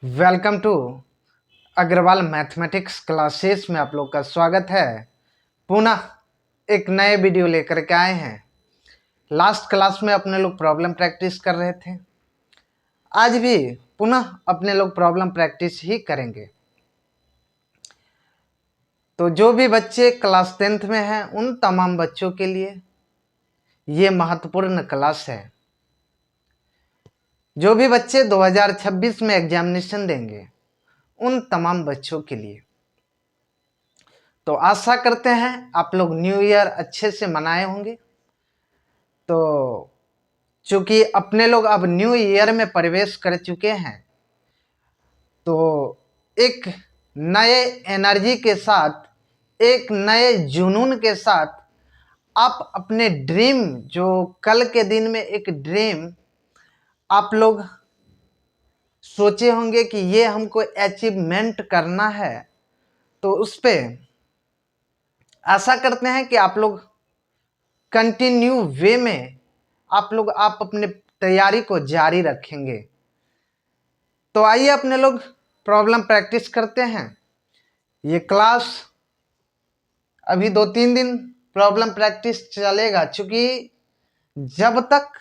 Welcome to Agrawal mathematics classes में आप लोग का स्वागत है। पुनः एक नए वीडियो लेकर के आए हैं। लास्ट क्लास में अपने लोग प्रॉब्लम प्रैक्टिस कर रहे थे, आज भी पुनः अपने लोग प्रॉब्लम प्रैक्टिस ही करेंगे। तो जो भी बच्चे क्लास 10th में हैं उन तमाम बच्चों के लिए ये महत्वपूर्ण क्लास है। जो भी बच्चे 2026 में एग्जामिनेशन देंगे उन तमाम बच्चों के लिए। तो आशा करते हैं आप लोग न्यू ईयर अच्छे से मनाए होंगे। तो चूंकि अपने लोग अब न्यू ईयर में प्रवेश कर चुके हैं, तो एक नए एनर्जी के साथ, एक नए जुनून के साथ आप अपने ड्रीम, जो कल के दिन में एक ड्रीम आप लोग सोचे होंगे कि ये हमको अचीवमेंट करना है, तो उस पर आशा करते हैं कि आप लोग कंटिन्यू वे में आप अपने तैयारी को जारी रखेंगे। तो आइए अपने लोग प्रॉब्लम प्रैक्टिस करते हैं। ये क्लास अभी 2-3 दिन प्रॉब्लम प्रैक्टिस चलेगा, क्योंकि जब तक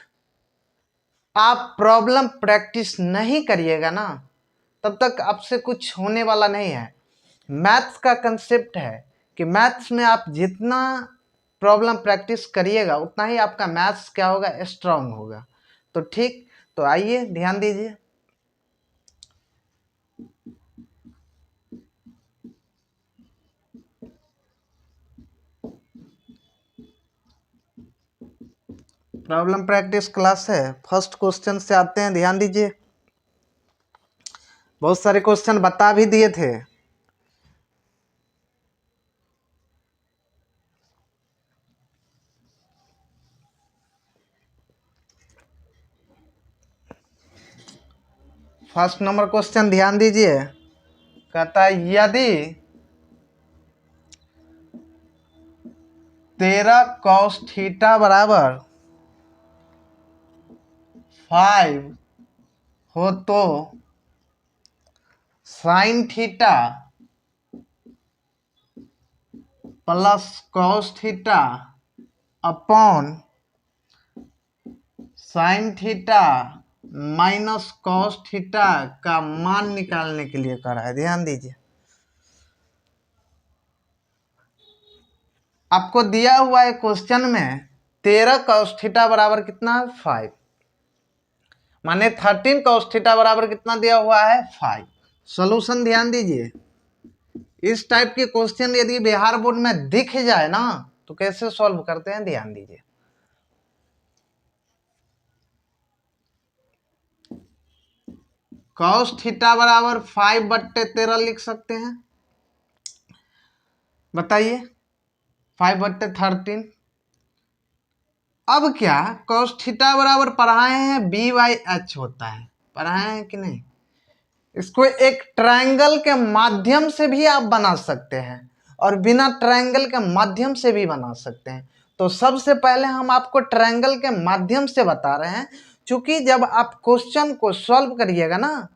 आप प्रॉब्लम प्रैक्टिस नहीं करिएगा ना, तब तक आपसे कुछ होने वाला नहीं है। मैथ्स का कंसेप्ट है कि मैथ्स में आप जितना प्रॉब्लम प्रैक्टिस करिएगा उतना ही आपका मैथ्स क्या होगा, स्ट्रांग होगा। तो ठीक, तो आइए ध्यान दीजिए। प्रॉब्लम प्रैक्टिस क्लास है। फर्स्ट क्वेश्चन से आते हैं, ध्यान दीजिए। बहुत सारे क्वेश्चन बता भी दिए थे। फर्स्ट नंबर क्वेश्चन ध्यान दीजिए, कहता है यदि 13 cos थीटा बराबर 5 हो तो sign theta plus cos theta upon sine theta minus cos theta का मान निकालने के लिए कह रहा है। ध्यान दीजिए, आपको दिया हुआ है क्वेश्चन में 13 cos थीटा बराबर कितना है, 5, माने 13 cos थीटा बराबर कितना दिया हुआ है, 5। सॉल्यूशन ध्यान दीजिए। इस टाइप के क्वेश्चन यदि बिहार बोर्ड में दिख जाए ना, तो कैसे सॉल्व करते हैं, ध्यान दीजिए। cos थीटा बराबर 5/13 लिख सकते हैं। बताइए, 5/13। अब क्या, cos थीटा बराबर पढ़ाए हैं b/h होता है, पढ़ाए हैं कि नहीं। इसको एक ट्रायंगल के माध्यम से भी आप बना सकते हैं और बिना ट्रायंगल के माध्यम से भी बना सकते हैं। तो सबसे पहले हम आपको ट्रायंगल के माध्यम से बता रहे हैं, क्योंकि जब आप क्वेश्चन को सॉल्व करिएगा ना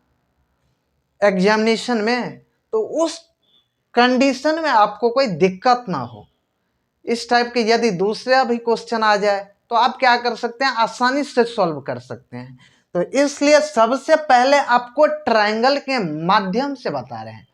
एग्जामिनेशन में, तो उस कंडीशन में आपको कोई दिक्कत ना हो। इस टाइप के यदि दूसरा भी क्वेश्चन आ जाए तो आप क्या कर सकते हैं, आसानी से सॉल्व कर सकते हैं। तो इसलिए सबसे पहले आपको ट्रायंगल के माध्यम से बता रहे हैं,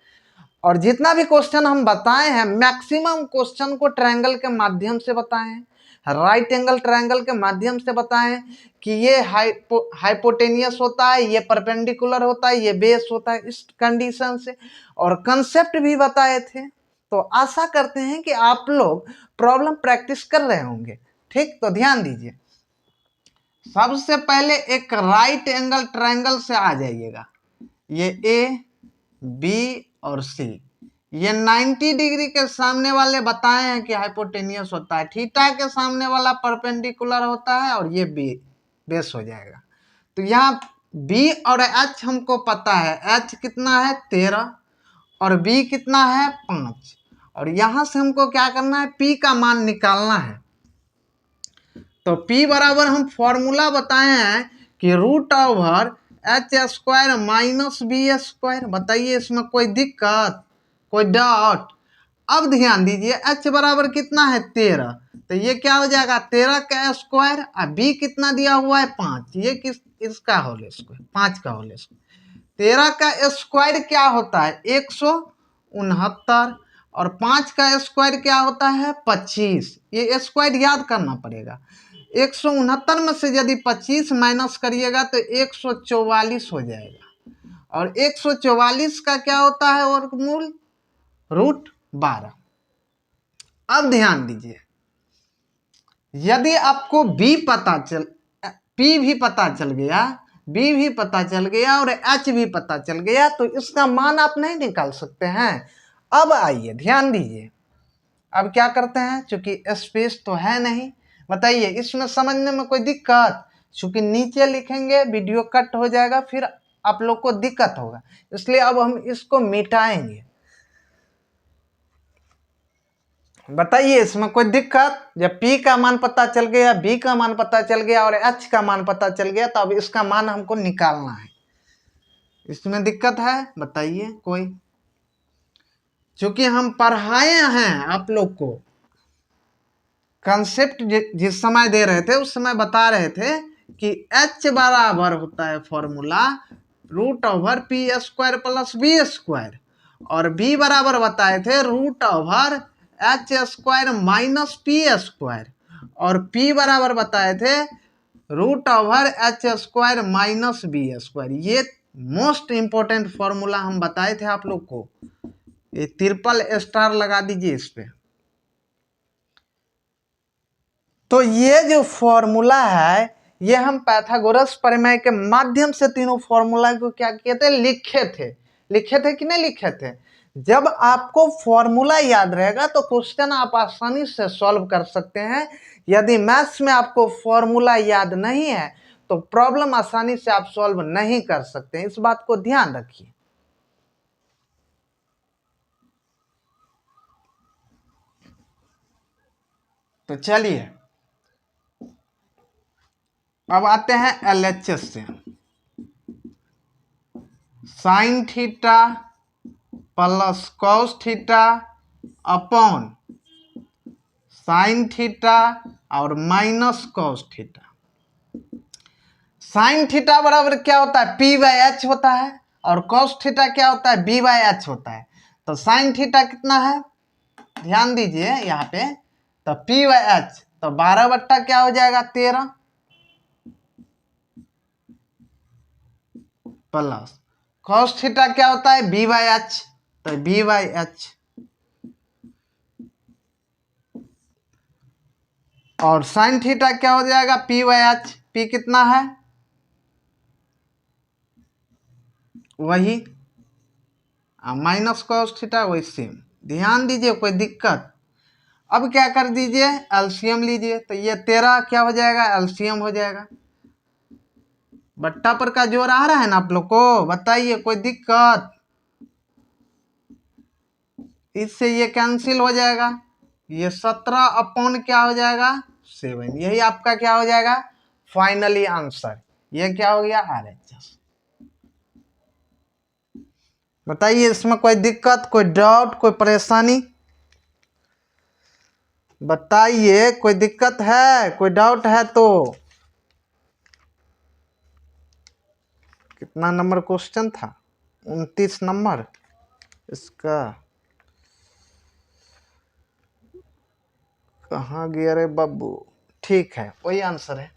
और जितना भी क्वेश्चन हम बताए हैं मैक्सिमम क्वेश्चन को ट्रायंगल के माध्यम से बताए हैं। राइट एंगल ट्रायंगल के माध्यम से बताए हैं कि ये हाइपोटेनियस होता है, ये परपेंडिकुलर होता है, ये बेस होता है, इस कंडीशन से, और कंसेप्ट भी बताए थे। तो आशा करते हैं कि आप लोग प्रॉब्लम प्रैक्टिस कर रहे होंगे। ठीक, तो ध्यान दीजिए। सबसे पहले एक राइट एंगल ट्रायंगल से आ जाइएगा। ये ए, बी और सी, ये 90 डिग्री के सामने वाले बताए हैं कि हाइपोटेनियस होता है, थीटा के सामने वाला परपेंडिकुलर होता है, और ये बी बेस हो जाएगा। तो यहाँ बी और एच हमको पता है, एच कितना है 13 और बी कितना है 5, और यहाँ से हमको क्या करना है, पी का मान निकालना है। तो P बराबर हम फॉर्मूला बताए हैं कि √/(h²-2 h square minus b square. बताइए इसमें कोई दिक्कत, कोई डाउट? अब ध्यान दीजिए, एच बराबर कितना है 13, तो ये क्या हो जाएगा 13 का स्क्वायर, और बी कितना दिया हुआ है 5, ये किस इसका होल स्क्वायर, 5 का होल स्क्वायर। 13 का स्क्वायर क्या होता है 169, और 5 का स्क्वायर क्या होता है 25। ये स्क्वायर याद करना पड़ेगा। 169 में से यदि 25 माइनस करिएगा तो 144 हो जाएगा, और 144 का क्या होता है वर्गमूल √12। अब ध्यान दीजिए, यदि आपको बी पता चल, पी भी पता चल गया, बी भी पता चल गया और एच भी पता चल गया, तो इसका मान आप नहीं निकाल सकते हैं। अब आइए ध्यान दीजिए, अब क्या करते हैं, चूंकि स्पेस तो है नहीं, बताइए इसमें समझने में कोई दिक्कत? चूंकि नीचे लिखेंगे वीडियो कट हो जाएगा, फिर आप लोग को दिक्कत होगा, इसलिए अब हम इसको मिटाएंगे। बताइए इसमें कोई दिक्कत? जब P का मान पता चल गया, B का मान पता चल गया और H का मान पता चल गया, तो अब इसका मान हमको निकालना है। इसमें दिक्कत है? बताइए कोई। क्योंकि हम पढ़ाए हैं आप लोग को, कंसेप्ट जिस समय दे रहे थे उस समय बता रहे थे कि H बराबर होता है फॉर्मूला √p² + b², और B बराबर बताए थे √h² - p², और P बराबर बताए थे √h² - b²। ये मोस्ट इंपॉर्टेंट फॉर्मूला हम बताए थे आप लोग को। ये ट्रिपल स्टार लगा दीजिए इस पे। तो ये जो फॉर्मूला है, ये हम पाइथागोरस प्रमेय के माध्यम से तीनों फॉर्मूला को क्या किए थे, लिखे थे। लिखे थे कि नहीं लिखे थे? जब आपको फॉर्मूला याद रहेगा तो क्वेश्चन आप आसानी से सॉल्व कर सकते हैं। यदि मैथ्स में आपको फॉर्मूला याद नहीं है तो प्रॉब्लम आसानी से आप सॉल्व नहीं कर सकते, इस बात को ध्यान रखिए। तो चलिए अब आते हैं LHS से। Sine theta plus cos theta upon sine theta और minus cos theta. Sine theta बराबर क्या होता है P/H होता है, और कॉस थीटा क्या होता है B/H होता है। तो साइन थीटा कितना है, ध्यान दीजिए यहाँ पे, तो P/H तो 12 बट्टा क्या हो जाएगा 13, प्लस कॉस थीटा क्या होता है B/H, तो B/H, और साइन थीटा क्या हो जाएगा P/H। P कितना है वही, माइनस कॉस थीटा वही सेम। ध्यान दीजिए कोई दिक्कत? अब क्या कर दीजिए एलसीएम लीजिए, तो ये 13 क्या हो जाएगा एलसीएम हो जाएगा। बट्टा पर का जोर आ रहा है ना आप लोग को? बताइए कोई दिक्कत? इससे ये कैंसिल हो जाएगा, ये 17 अपॉन क्या हो जाएगा 7, यही आपका क्या हो जाएगा फाइनली आंसर। ये क्या हो गया RHS। बताइए इसमें कोई दिक्कत, कोई डाउट, कोई परेशानी? बताइए कोई दिक्कत है, कोई डाउट है तो। कितना नंबर क्वेश्चन था 29 नंबर इसका, कहाँ गया रे बाबू? ठीक है वही आंसर है।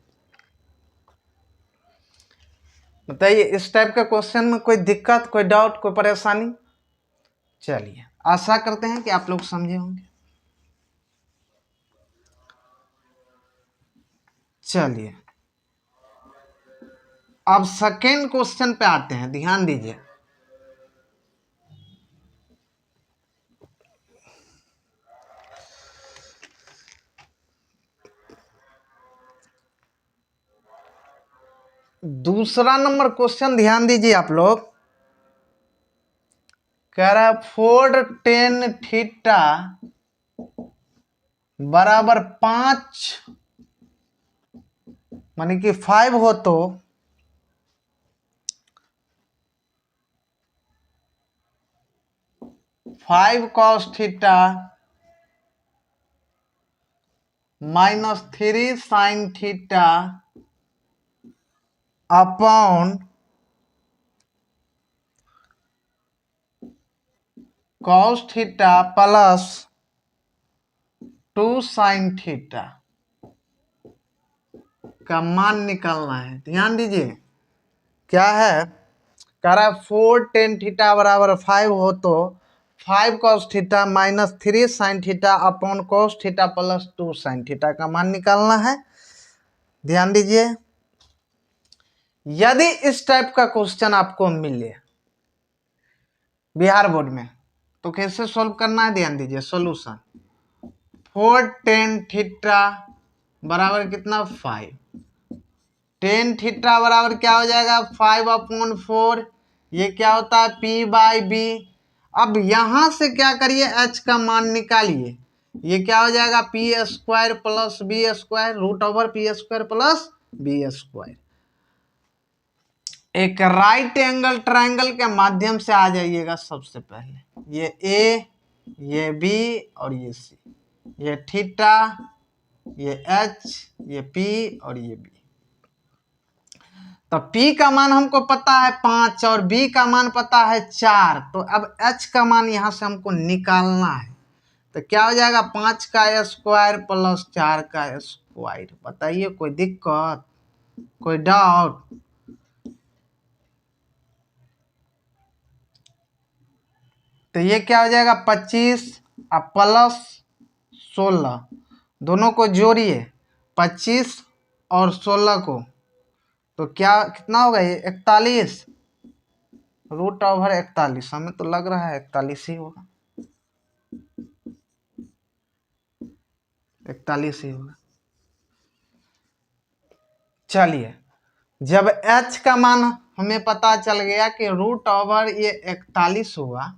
बताइए इस टाइप का क्वेश्चन में कोई दिक्कत, कोई डाउट, कोई परेशानी? चलिए आशा करते हैं कि आप लोग समझे होंगे। चलिए अब सेकेंड क्वेश्चन पे आते हैं, ध्यान दीजिए। दूसरा नंबर क्वेश्चन ध्यान दीजिए आप लोग, कह रहा है 4 tan थीटा बराबर 5 माने कि 5 हो तो 5 cos theta minus 3 sine theta upon cos theta plus 2 sine theta का मान निकालना है। ध्यान दीजिए क्या है, कह रहा है 4 टेन थीटा बराबर 5 हो तो 5 cos theta minus 3 sine theta upon cos theta plus 2 sine theta का मान निकालना है। ध्यान दीजिए, यदि इस टाइप का क्वेश्चन आपको मिले बिहार बोर्ड में तो कैसे सॉल्व करना है। ध्यान दीजिए, सॉल्यूशन 4 टेन थीटा बराबर कितना 5, टेन थीटा बराबर क्या हो जाएगा 5 अपॉन 4, ये क्या होता है P बाई बी। अब यहां से क्या करिए, h का मान निकालिए, ये क्या हो जाएगा p square plus b square root over p square plus b square. एक राइट एंगल ट्रायंगल के माध्यम से आ जाइएगा। सबसे पहले ये ए, ये बी और ये सी, ये थीटा, ये एच, ये पी और ये बी। तो P का मान हमको पता है 5 और B का मान पता है 4, तो अब H का मान यहां से हमको निकालना है। तो क्या हो जाएगा 5 का स्क्वायर प्लस 4 का स्क्वायर। बताइए कोई दिक्कत, कोई डाउट। तो ये क्या हो जाएगा 25 और प्लस 16, दोनों को जोड़िए 25 और 16 को, तो क्या कितना होगा ये 41 रूट ओवर 41। हमें तो लग रहा है 41 ही होगा, 41 ही होगा। चलिए, जब h का मान हमें पता चल गया कि रूट ओवर ये 41 हुआ,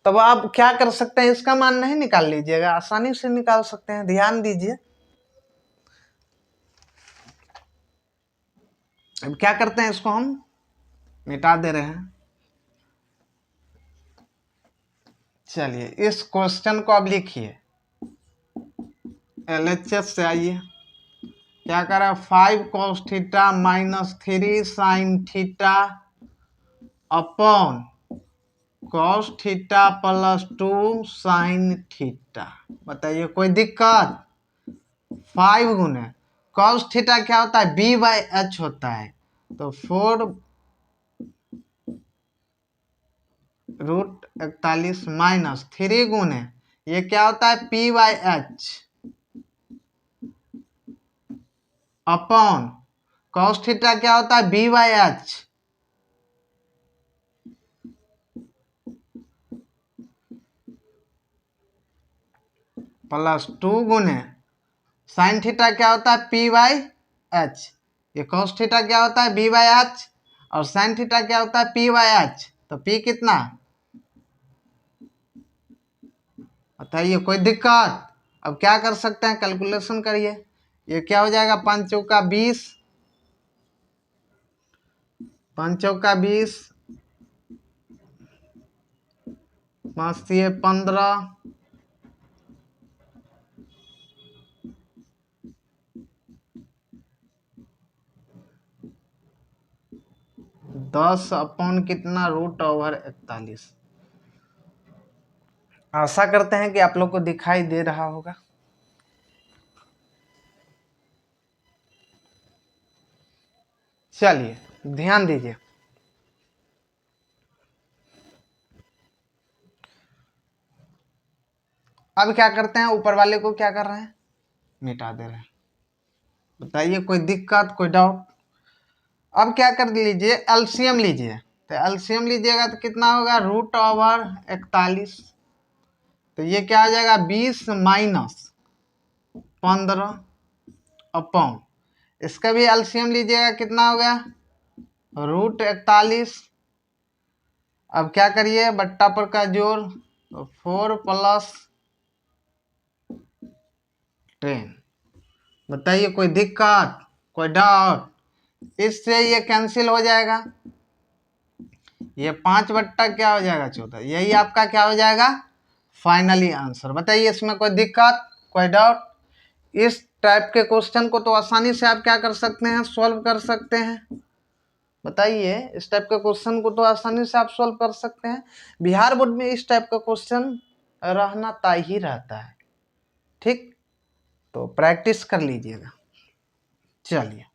तब आप क्या कर सकते हैं, इसका मान नहीं निकाल लीजिएगा, आसानी से निकाल सकते हैं। ध्यान दीजिए, अब क्या करते हैं, इसको हम मिटा दे रहे हैं। चलिए, इस क्वेश्चन को अब लिखिए, LHS से आइए। क्या कर रहा है 5 cos theta minus 3 sine theta upon cos theta plus 2 sine theta. बताइए कोई दिक्कत। 5 गुने cos थीटा क्या होता है b बाई एच होता है, तो 4 रूट 41 माइनस 3 गुने ये क्या होता है p by H upon cos theta क्या होता है b बाई एच प्लस 2 गुने साइन थीटा क्या होता है p बाई एच, ये cos थीटा क्या होता है b बाई एच और साइन थीटा क्या होता है p बाई एच, तो p कितना। बताइए कोई दिक्कत। अब क्या कर सकते हैं, कैलकुलेशन करिए। ये क्या हो जाएगा 5 चौका 20, 5 चौका 20, 5 ये 15, 10 अपॉन कितना रूट ओवर 41। आशा करते हैं कि आप लोग को दिखाई दे रहा होगा। चलिए ध्यान दीजिए, अब क्या करते हैं, ऊपर वाले को क्या कर रहे हैं, मिटा दे रहे हैं। बताइए कोई दिक्कत, कोई डाउट। अब क्या कर लीजिए, एलसीएम लीजिए। तो एलसीएम लीजिएगा तो कितना होगा रूट ओवर 41, तो ये क्या हो जाएगा 20 माइनस 15 अपॉन, इसका भी एलसीएम लीजिएगा कितना हो गया रूट 41। अब क्या करिए बट्टा पर का जोड़, तो 4 प्लस 10। बताइए कोई दिक्कत, कोई डाउट। इससे ये कैंसिल हो जाएगा, ये 5 क्या हो जाएगा 14, यही आपका क्या हो जाएगा फाइनली आंसर। बताइए इसमें कोई दिक्कत, कोई डाउट? इस टाइप के क्वेश्चन को तो आसानी से आप क्या कर सकते हैं, सॉल्व कर सकते हैं। बताइए इस टाइप के क्वेश्चन को तो आसानी से आप सॉल्व कर सकते हैं। बिहार बोर्ड में इस टाइप का क्वेश्चन रहना तय ही रहता है, ठीक, तो प्रैक्टिस कर लीजिएगा। चलिए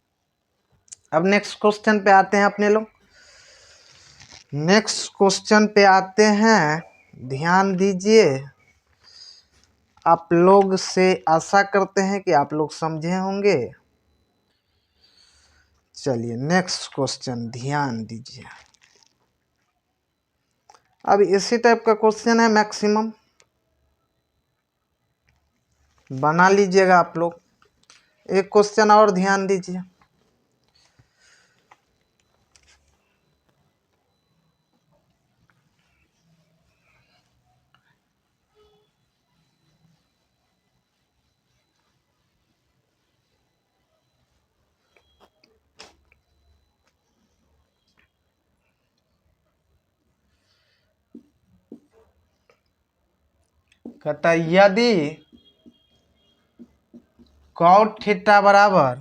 अब नेक्स्ट क्वेश्चन पे आते हैं अपने लोग। नेक्स्ट क्वेश्चन पे आते हैं, ध्यान दीजिए। आप लोग से आशा करते हैं कि आप लोग समझे होंगे। चलिए नेक्स्ट क्वेश्चन ध्यान दीजिए। अब इसी टाइप का क्वेश्चन है, मैक्सिमम बना लीजिएगा आप लोग। एक क्वेश्चन और ध्यान दीजिए। कहता है यदि कॉट थीटा बराबर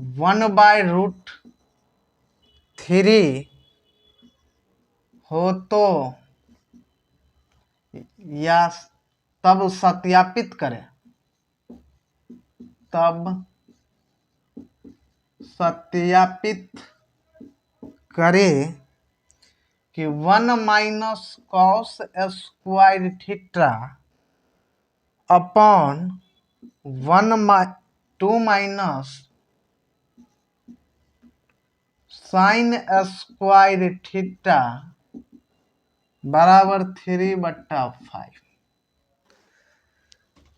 1/√3 हो तो या तब सत्यापित करें, तब सत्यापित करें कि 1 - cos square theta upon 2 - sin square theta बराबर 3/5।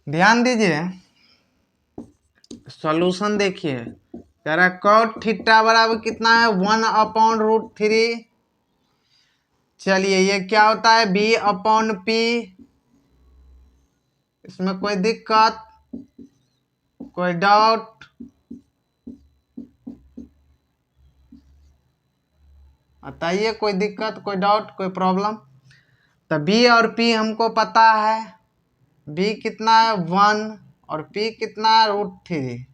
ध्यान दीजिए, सॉल्यूशन देखिए। कह रहा है cot थीटा बराबर कितना है 1/√3। चलिए ये क्या होता है b/p। इसमें कोई दिक्कत, कोई डाउट? बताइए कोई दिक्कत, कोई डाउट, कोई प्रॉब्लम? तो b और p हमको पता है। b कितना है 1 और p कितना है √3।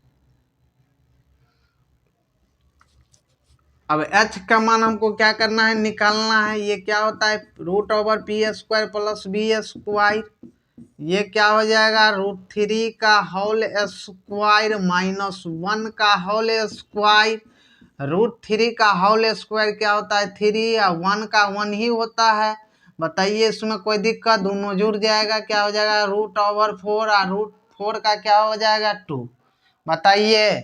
अब h का मान हमको क्या करना है, निकालना है। ये क्या होता है √p² + b²। ये क्या हो जाएगा √3 का होल स्क्वायर -1 का होल स्क्वायर। √3 का होल स्क्वायर क्या होता है 3 और 1 का 1 ही होता है। बताइए इसमें कोई दिक्कत, दोनों जुड़ जाएगा, क्या हो जाएगा √4 और √4 का क्या हो जाएगा 2। बताइए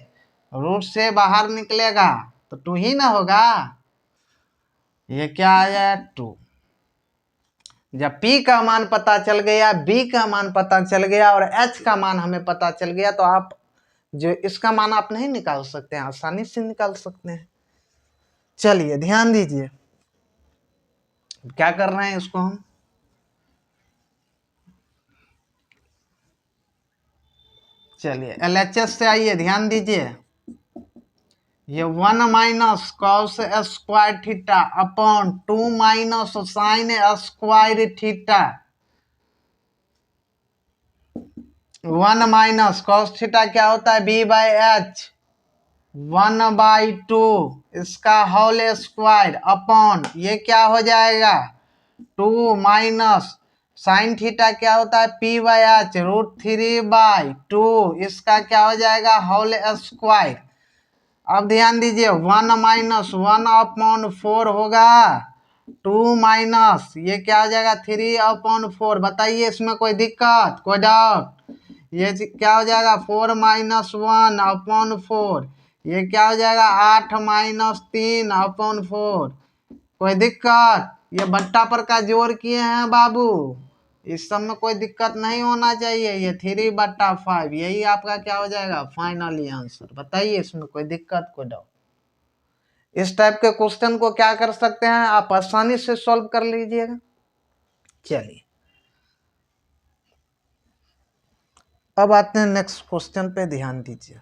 रूट से बाहर निकलेगा तो 2 ही ना होगा, ये क्या आ जाएगा 2। जब P का मान पता चल गया, B का मान पता चल गया और H का मान हमें पता चल गया, तो आप जो इसका मान आप नहीं निकाल सकते हैं, आसानी से निकाल सकते हैं। चलिए ध्यान दीजिए, क्या कर रहे हैं इसको हम। चलिए LHS से आइए, ध्यान दीजिए। ये 1 - cos square theta upon 2 - sin square theta. 1 - cos theta क्या होता है b/h 1/2 इसका होल स्क्वायर अपॉन ये क्या हो जाएगा 2 - साइन थीटा क्या होता है p/h √3/2 इसका क्या हो जाएगा होल स्क्वायर। अब ध्यान दीजिए 1 - 1/4 होगा 2 - ये क्या हो जाएगा 3/4। बताइए इसमें कोई दिक्कत, कोई डाउट? ये क्या हो जाएगा 4 - 1/4। ये क्या हो जाएगा 8 - 3/4। कोई दिक्कत? ये बट्टा पर का जोड़ किए हैं बाबू, इस सब में कोई दिक्कत नहीं होना चाहिए। ये 3/5 यही आपका क्या हो जाएगा फाइनली आंसर। बताइए इसमें कोई दिक्कत, कोई डाउट? इस टाइप के क्वेश्चन को क्या कर सकते हैं आप, आसानी से सॉल्व कर लीजिएगा। चलिए अब आते हैं नेक्स्ट क्वेश्चन पे, ध्यान दीजिए।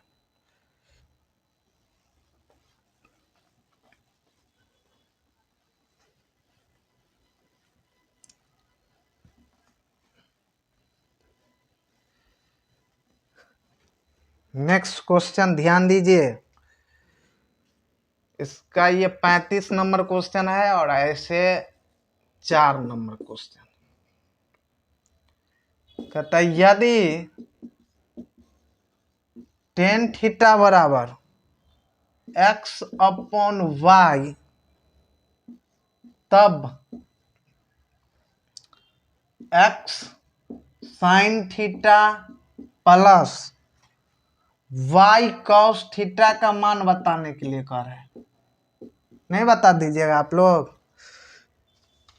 नेक्स्ट क्वेश्चन ध्यान दीजिए, इसका ये 35 नंबर क्वेश्चन है और ऐसे 4 नंबर क्वेश्चन। कहता है यदि tan थीटा बराबर x अपॉन y तब x sine theta plus y cos theta का मान बताने के लिए कह रहे हैं। नहीं बता दीजिएगा आप लोग,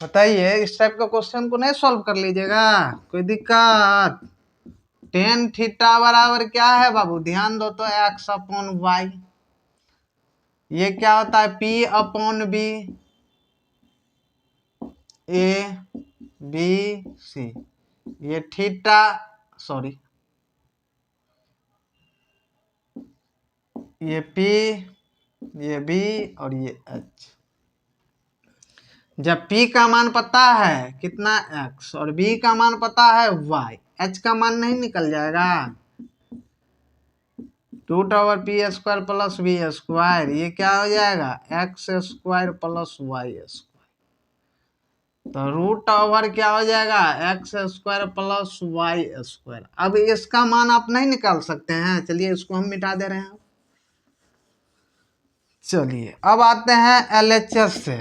बताइए। इस टाइप का क्वेश्चन को नहीं सॉल्व कर लीजिएगा, कोई दिक्कत? tan थीटा बराबर क्या है बाबू, ध्यान दो तो, x अपॉन वाई। ये क्या होता है, p upon b, A B C. ये थीटा, सॉरी, ये p, ये b और ये h। जब p का मान पता है कितना x और b का मान पता है y, h का मान नहीं निकल जाएगा। 2/p² प्लस बी स्क्वायर, ये क्या हो जाएगा, x² प्लस y²। तो रूट क्या हो जाएगा, x² प्लस y²। अब इसका मान आप नहीं निकाल सकते हैं, चलिए इसको हम मिटा दे रहे हैं। चलिए अब आते हैं LHS से।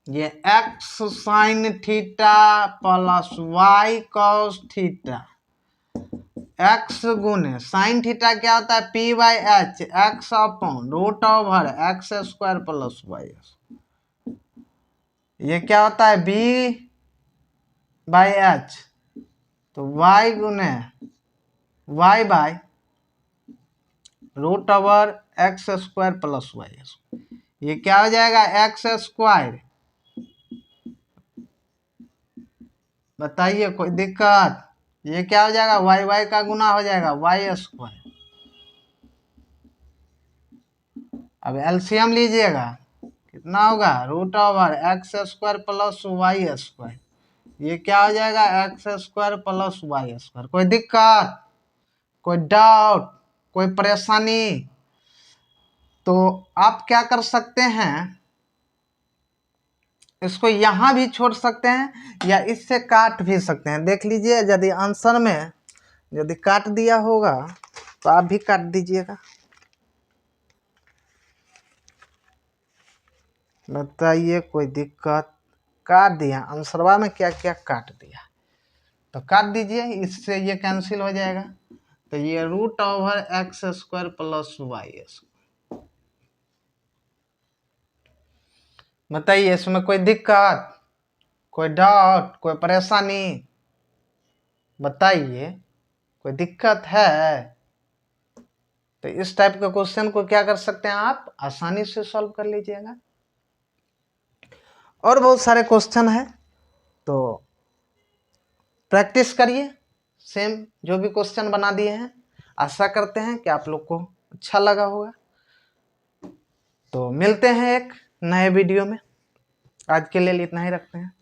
ये x sine theta plus y cos theta, x गुने साइन थीटा क्या होता है, p/h, x अपॉन रूट/x² प्लस y। ये क्या होता है, b/h, तो y गुने y बाय रूट/x² प्लस y। ये क्या हो जाएगा, x²। बताइए कोई दिक्कत? ये क्या हो जाएगा, y का गुना हो जाएगा y²। अब एलसीएम लीजिएगा, कितना होगा, रूट/x² प्लस y²। ये क्या हो जाएगा, x² प्लस y²। कोई दिक्कत, कोई डाउट, कोई परेशानी? तो आप क्या कर सकते हैं, इसको यहां भी छोड़ सकते हैं या इससे काट भी सकते हैं। देख लीजिए, यदि आंसर में यदि काट दिया होगा तो आप भी काट दीजिएगा। बताइए कोई दिक्कत? काट दिया, आंसरवा में क्या क्या काट दिया, तो काट दीजिए, इससे ये कैंसिल हो जाएगा। तो ये रूट/x² प्लस y²। बताइए इसमें कोई दिक्कत, कोई डाउट, कोई परेशानी? बताइए कोई दिक्कत है? तो इस टाइप के क्वेश्चन को क्या कर सकते हैं, आप आसानी से सॉल्व कर लीजिएगा। और बहुत सारे क्वेश्चन है, तो प्रैक्टिस करिए। सेम जो भी क्वेश्चन बना दिए हैं, आशा करते हैं कि आप लोग को अच्छा लगा होगा। तो मिलते हैं एक नए वीडियो में, आज के लिए इतना ही रखते हैं।